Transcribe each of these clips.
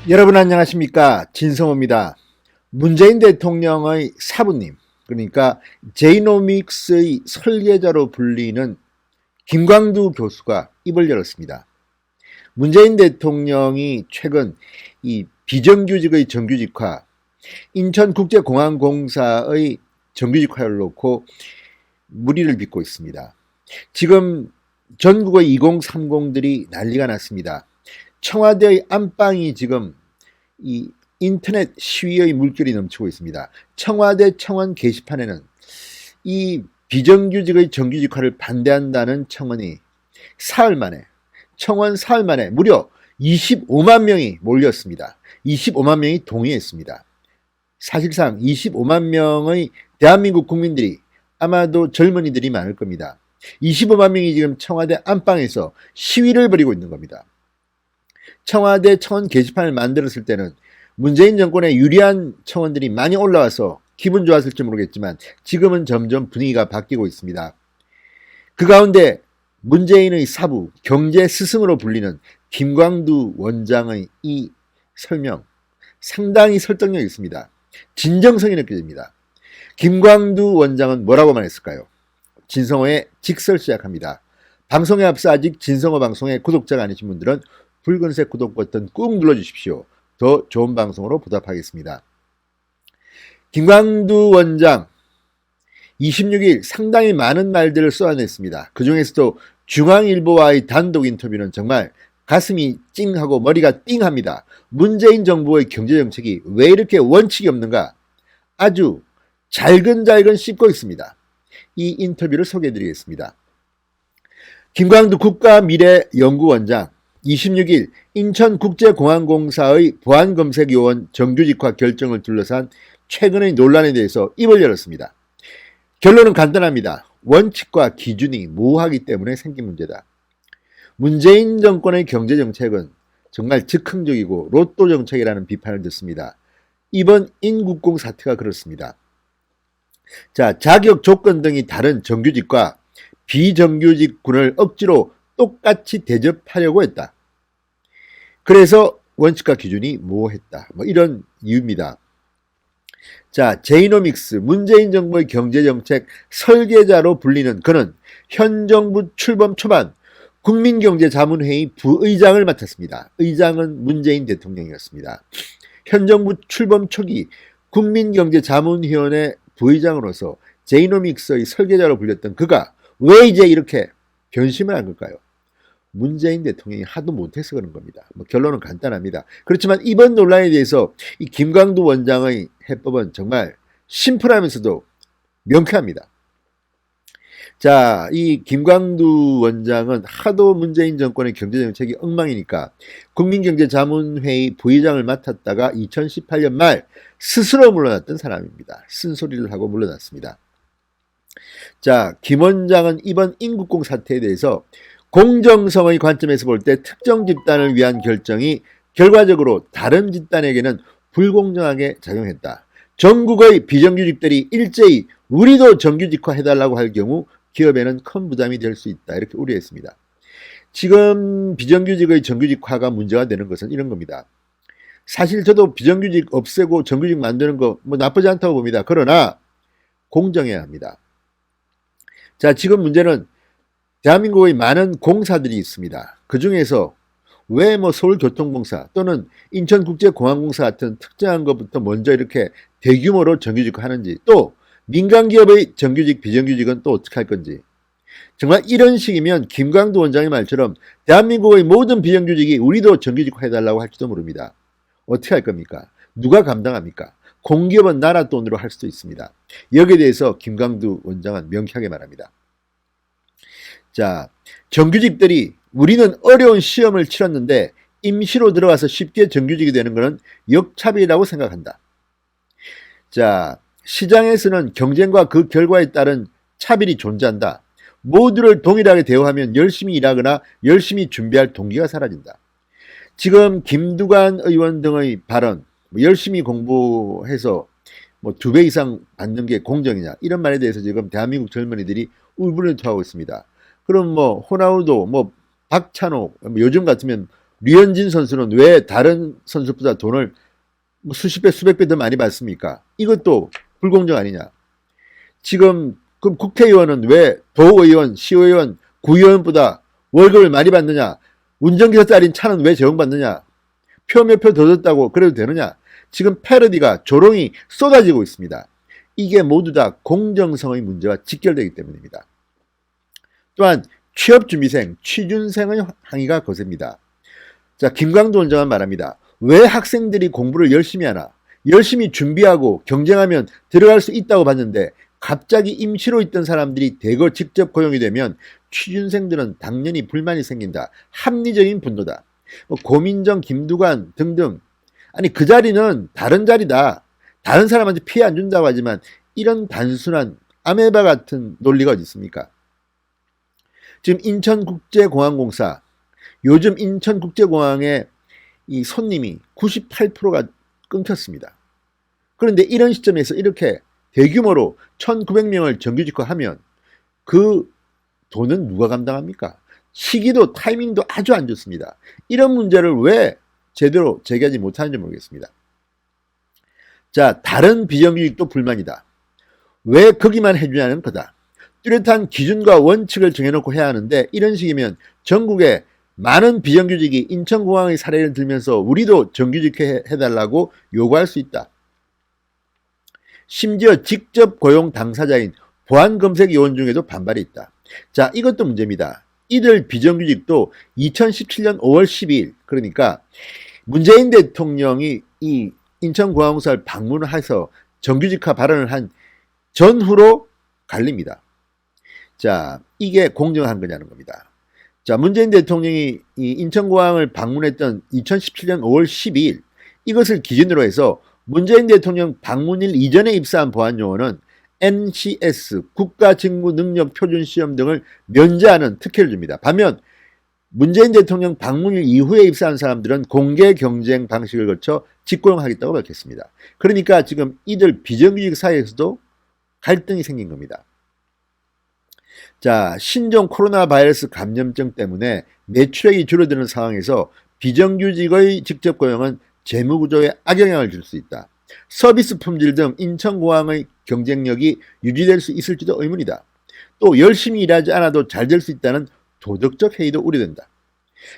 여러분 안녕하십니까? 진성호입니다. 문재인 대통령의 사부님, 그러니까 제이노믹스의 설계자로 불리는 김광두 교수가 입을 열었습니다. 문재인 대통령이 최근 이 비정규직의 정규직화, 인천국제공항공사의 정규직화를 놓고 물의를 빚고 있습니다. 지금 전국의 2030들이 난리가 났습니다. 청와대의 안방이 지금 이 인터넷 시위의 물결이 넘치고 있습니다. 청와대 청원 게시판에는 이 비정규직의 정규직화를 반대한다는 청원이 청원 사흘 만에 무려 25만 명이 몰렸습니다. 25만 명이 동의했습니다. 사실상 25만 명의 대한민국 국민들이 아마도 젊은이들이 많을 겁니다. 25만 명이 지금 청와대 안방에서 시위를 벌이고 있는 겁니다. 청와대 청원 게시판을 만들었을 때는 문재인 정권에 유리한 청원들이 많이 올라와서 기분 좋았을지 모르겠지만 지금은 점점 분위기가 바뀌고 있습니다. 그 가운데 문재인의 사부, 경제 스승으로 불리는 김광두 원장의 이 설명 상당히 설득력이 있습니다. 진정성이 느껴집니다. 김광두 원장은 뭐라고 말했을까요? 진성호의 직설 시작합니다. 방송에 앞서 아직 진성호 방송의 구독자가 아니신 분들은 붉은색 구독 버튼 꾹 눌러주십시오. 더 좋은 방송으로 보답하겠습니다. 김광두 원장 26일 상당히 많은 말들을 쏘아냈습니다. 그 중에서도 중앙일보와의 단독 인터뷰는 정말 가슴이 찡하고 머리가 띵합니다. 문재인 정부의 경제정책이 왜 이렇게 원칙이 없는가 아주 잘근잘근 씹고 있습니다. 이 인터뷰를 소개해드리겠습니다. 김광두 국가미래연구원장 26일 인천국제공항공사의 보안검색요원 정규직화 결정을 둘러싼 최근의 논란에 대해서 입을 열었습니다. 결론은 간단합니다. 원칙과 기준이 모호하기 때문에 생긴 문제다. 문재인 정권의 경제정책은 정말 즉흥적이고 로또 정책이라는 비판을 듣습니다. 이번 인국공 사태가 그렇습니다. 자, 자격 조건 등이 다른 정규직과 비정규직군을 억지로 똑같이 대접하려고 했다. 그래서 원칙과 기준이 모호했다. 이런 이유입니다. 자, 제이노믹스 문재인 정부의 경제정책 설계자로 불리는 그는 현 정부 출범 초반 국민경제자문회의 부의장을 맡았습니다. 의장은 문재인 대통령이었습니다. 현 정부 출범 초기 국민경제자문위원회 부의장으로서 제이노믹스의 설계자로 불렸던 그가 왜 이제 이렇게 변심을 한 걸까요? 문재인 대통령이 하도 못해서 그런 겁니다. 결론은 간단합니다. 그렇지만 이번 논란에 대해서 이 김광두 원장의 해법은 정말 심플하면서도 명쾌합니다. 자, 이 김광두 원장은 하도 문재인 정권의 경제정책이 엉망이니까 국민경제자문회의 부의장을 맡았다가 2018년 말 스스로 물러났던 사람입니다. 쓴소리를 하고 물러났습니다. 자, 김 원장은 이번 인국공 사태에 대해서 공정성의 관점에서 볼 때 특정 집단을 위한 결정이 결과적으로 다른 집단에게는 불공정하게 작용했다. 전국의 비정규직들이 일제히 우리도 정규직화 해달라고 할 경우 기업에는 큰 부담이 될 수 있다. 이렇게 우려했습니다. 지금 비정규직의 정규직화가 문제가 되는 것은 이런 겁니다. 사실 저도 비정규직 없애고 정규직 만드는 거 나쁘지 않다고 봅니다. 그러나 공정해야 합니다. 자, 지금 문제는 대한민국의 많은 공사들이 있습니다. 그 중에서 왜 서울교통공사 또는 인천국제공항공사 같은 특정한 것부터 먼저 이렇게 대규모로 정규직화 하는지, 또 민간기업의 정규직, 비정규직은 또 어떻게 할 건지. 정말 이런 식이면 김광두 원장의 말처럼 대한민국의 모든 비정규직이 우리도 정규직화 해달라고 할지도 모릅니다. 어떻게 할 겁니까? 누가 감당합니까? 공기업은 나라 돈으로 할 수도 있습니다. 여기에 대해서 김광두 원장은 명쾌하게 말합니다. 자, 정규직들이 우리는 어려운 시험을 치렀는데 임시로 들어와서 쉽게 정규직이 되는 것은 역차별이라고 생각한다. 자, 시장에서는 경쟁과 그 결과에 따른 차별이 존재한다. 모두를 동일하게 대우하면 열심히 일하거나 열심히 준비할 동기가 사라진다. 지금 김두관 의원 등의 발언, 열심히 공부해서 2배 이상 받는 게 공정이냐, 이런 말에 대해서 지금 대한민국 젊은이들이 울분을 토하고 있습니다. 그럼 호나우도 박찬호 요즘 같으면 류현진 선수는 왜 다른 선수보다 돈을 뭐 수십 배, 수백 배 더 많이 받습니까? 이것도 불공정 아니냐? 지금 그럼 국회의원은 왜 도의원, 시의원, 구의원보다 월급을 많이 받느냐? 운전기사 딸인 차는 왜 제공받느냐? 표 몇 표 더 줬다고 그래도 되느냐? 지금 패러디가 조롱이 쏟아지고 있습니다. 이게 모두 다 공정성의 문제와 직결되기 때문입니다. 또한 취업준비생, 취준생의 항의가 거셉니다. 자, 김광도 원장은 말합니다. 왜 학생들이 공부를 열심히 하나? 열심히 준비하고 경쟁하면 들어갈 수 있다고 봤는데 갑자기 임시로 있던 사람들이 대거 직접 고용이 되면 취준생들은 당연히 불만이 생긴다. 합리적인 분노다. 고민정, 김두관 등등. 아니 그 자리는 다른 자리다. 다른 사람한테 피해 안 준다고 하지만 이런 단순한 아메바 같은 논리가 어디 있습니까? 지금 인천국제공항공사, 요즘 인천국제공항의 이 손님이 98%가 끊겼습니다. 그런데 이런 시점에서 이렇게 대규모로 1900명을 정규직화하면 그 돈은 누가 감당합니까? 시기도 타이밍도 아주 안 좋습니다. 이런 문제를 왜 제대로 제기하지 못하는지 모르겠습니다. 자, 다른 비정규직도 불만이다. 왜 거기만 해주냐는 거다. 뚜렷한 기준과 원칙을 정해놓고 해야 하는데 이런 식이면 전국에 많은 비정규직이 인천공항의 사례를 들면서 우리도 정규직 해달라고 요구할 수 있다. 심지어 직접 고용 당사자인 보안검색요원 중에도 반발이 있다. 자, 이것도 문제입니다. 이들 비정규직도 2017년 5월 12일 그러니까 문재인 대통령이 이 인천공항공사를 방문을 해서 정규직화 발언을 한 전후로 갈립니다. 자, 이게 공정한 거냐는 겁니다. 자, 문재인 대통령이 이 인천공항을 방문했던 2017년 5월 12일 이것을 기준으로 해서 문재인 대통령 방문일 이전에 입사한 보안요원은 NCS 국가직무능력표준시험 등을 면제하는 특혜를 줍니다. 반면 문재인 대통령 방문일 이후에 입사한 사람들은 공개 경쟁 방식을 거쳐 직고용하겠다고 밝혔습니다. 그러니까 지금 이들 비정규직 사이에서도 갈등이 생긴 겁니다. 자, 신종 코로나 바이러스 감염증 때문에 매출액이 줄어드는 상황에서 비정규직의 직접 고용은 재무구조에 악영향을 줄 수 있다. 서비스 품질 등 인천공항의 경쟁력이 유지될 수 있을지도 의문이다. 또 열심히 일하지 않아도 잘 될 수 있다는 도덕적 해이도 우려된다.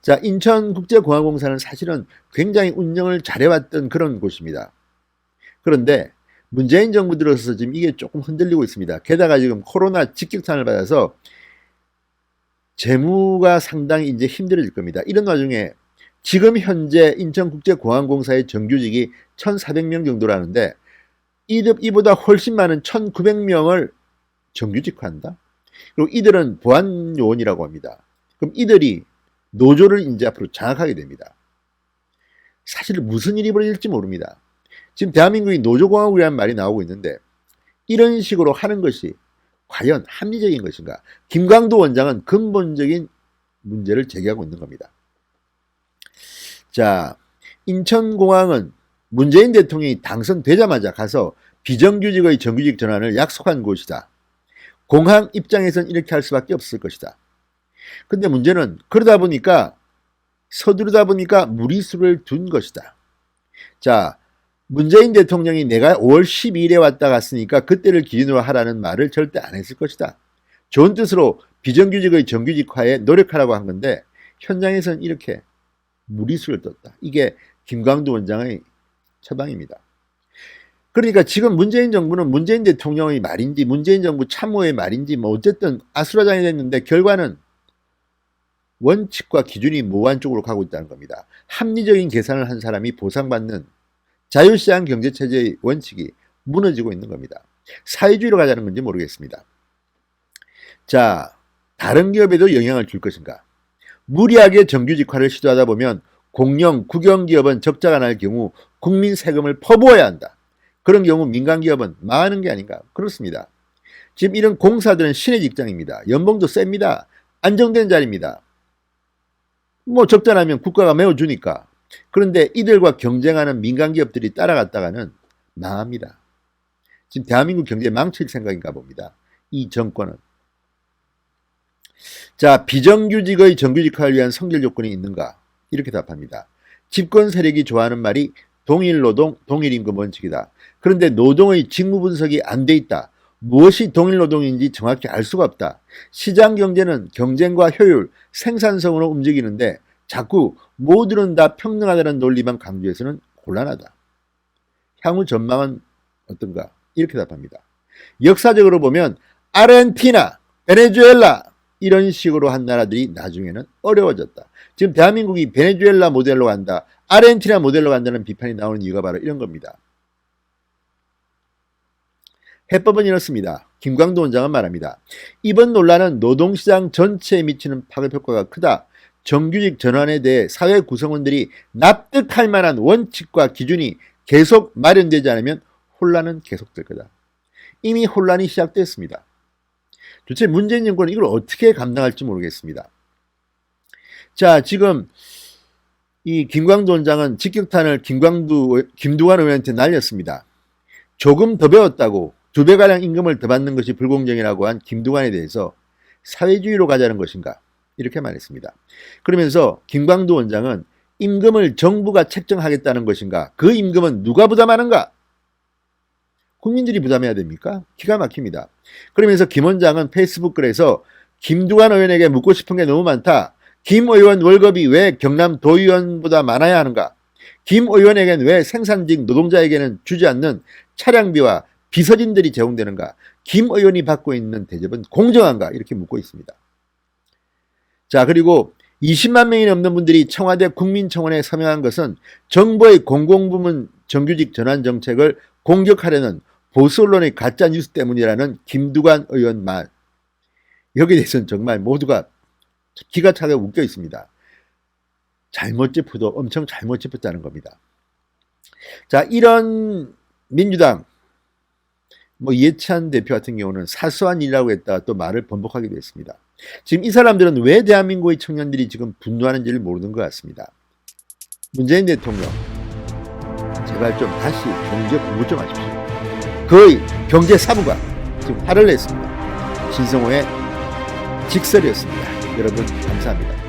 자, 인천국제공항공사는 사실은 굉장히 운영을 잘해왔던 그런 곳입니다. 그런데 문재인 정부 들어서 지금 이게 조금 흔들리고 있습니다. 게다가 지금 코로나 직격탄을 받아서 재무가 상당히 이제 힘들어질 겁니다. 이런 와중에 지금 현재 인천국제공항공사의 정규직이 1,400명 정도라는데 이보다 훨씬 많은 1,900명을 정규직화한다. 그리고 이들은 보안요원이라고 합니다. 그럼 이들이 노조를 이제 앞으로 장악하게 됩니다. 사실 무슨 일이 벌어질지 모릅니다. 지금 대한민국이 노조공화국이라는 말이 나오고 있는데 이런 식으로 하는 것이 과연 합리적인 것인가? 김광도 원장은 근본적인 문제를 제기하고 있는 겁니다. 자, 인천공항은 문재인 대통령이 당선되자마자 가서 비정규직의 정규직 전환을 약속한 곳이다. 공항 입장에선 이렇게 할 수밖에 없을 것이다. 근데 문제는 그러다 보니까 서두르다 보니까 무리수를 둔 것이다. 자, 문재인 대통령이 내가 5월 12일에 왔다 갔으니까 그때를 기준으로 하라는 말을 절대 안 했을 것이다. 좋은 뜻으로 비정규직의 정규직화에 노력하라고 한 건데 현장에서는 이렇게 무리수를 떴다. 이게 김광도 원장의 처방입니다. 그러니까 지금 문재인 정부는 문재인 대통령의 말인지 문재인 정부 참모의 말인지 뭐 어쨌든 아수라장이 됐는데 결과는 원칙과 기준이 모호한 쪽으로 가고 있다는 겁니다. 합리적인 계산을 한 사람이 보상받는 자유시장 경제체제의 원칙이 무너지고 있는 겁니다. 사회주의로 가자는 건지 모르겠습니다. 자, 다른 기업에도 영향을 줄 것인가? 무리하게 정규직화를 시도하다 보면 공영, 국영기업은 적자가 날 경우 국민 세금을 퍼부어야 한다. 그런 경우 민간기업은 망하는 게 아닌가? 그렇습니다. 지금 이런 공사들은 신의 직장입니다. 연봉도 셉니다. 안정된 자리입니다. 뭐 적자 나면 국가가 메워주니까. 그런데 이들과 경쟁하는 민간기업들이 따라갔다가는 망합니다. 지금 대한민국 경제 망칠 생각인가 봅니다. 이 정권은. 자, 비정규직의 정규직화를 위한 성질 조건이 있는가? 이렇게 답합니다. 집권 세력이 좋아하는 말이 동일노동, 동일임금 원칙이다. 그런데 노동의 직무 분석이 안 돼 있다. 무엇이 동일노동인지 정확히 알 수가 없다. 시장 경제는 경쟁과 효율, 생산성으로 움직이는데 자꾸 모두는 다 평등하다는 논리만 강조해서는 곤란하다. 향후 전망은 어떤가? 이렇게 답합니다. 역사적으로 보면 아르헨티나, 베네수엘라 이런 식으로 한 나라들이 나중에는 어려워졌다. 지금 대한민국이 베네수엘라 모델로 간다, 아르헨티나 모델로 간다는 비판이 나오는 이유가 바로 이런 겁니다. 해법은 이렇습니다. 김광도 원장은 말합니다. 이번 논란은 노동시장 전체에 미치는 파급 효과가 크다. 정규직 전환에 대해 사회 구성원들이 납득할 만한 원칙과 기준이 계속 마련되지 않으면 혼란은 계속될 거다. 이미 혼란이 시작됐습니다. 도대체 문재인 정권은 이걸 어떻게 감당할지 모르겠습니다. 자, 지금 이 김광도 원장은 직격탄을 김두관 의원한테 날렸습니다. 조금 더 배웠다고 2배가량 임금을 더 받는 것이 불공정이라고 한 김두관에 대해서 사회주의로 가자는 것인가? 이렇게 말했습니다. 그러면서 김광도 원장은 임금을 정부가 책정하겠다는 것인가? 그 임금은 누가 부담하는가? 국민들이 부담해야 됩니까? 기가 막힙니다. 그러면서 김 원장은 페이스북 글에서 김두관 의원에게 묻고 싶은 게 너무 많다. 김 의원 월급이 왜 경남 도의원보다 많아야 하는가? 김 의원에게는 왜 생산직 노동자에게는 주지 않는 차량비와 비서진들이 제공되는가? 김 의원이 받고 있는 대접은 공정한가? 이렇게 묻고 있습니다. 자, 그리고 20만 명이 넘는 분들이 청와대 국민청원에 서명한 것은 정부의 공공부문 정규직 전환 정책을 공격하려는 보수 언론의 가짜 뉴스 때문이라는 김두관 의원 말. 여기에 대해서는 정말 모두가 기가 차게 웃겨 있습니다. 잘못 짚어도 엄청 잘못 짚었다는 겁니다. 자, 이런 민주당 이해찬 대표 같은 경우는 사소한 일이라고 했다가 또 말을 번복하기도 했습니다. 지금 이 사람들은 왜 대한민국의 청년들이 지금 분노하는지를 모르는 것 같습니다. 문재인 대통령, 제발 좀 다시 경제 공부 좀 하십시오. 거의 경제사부가 지금 화를 냈습니다. 신성호의 직설이었습니다. 여러분 감사합니다.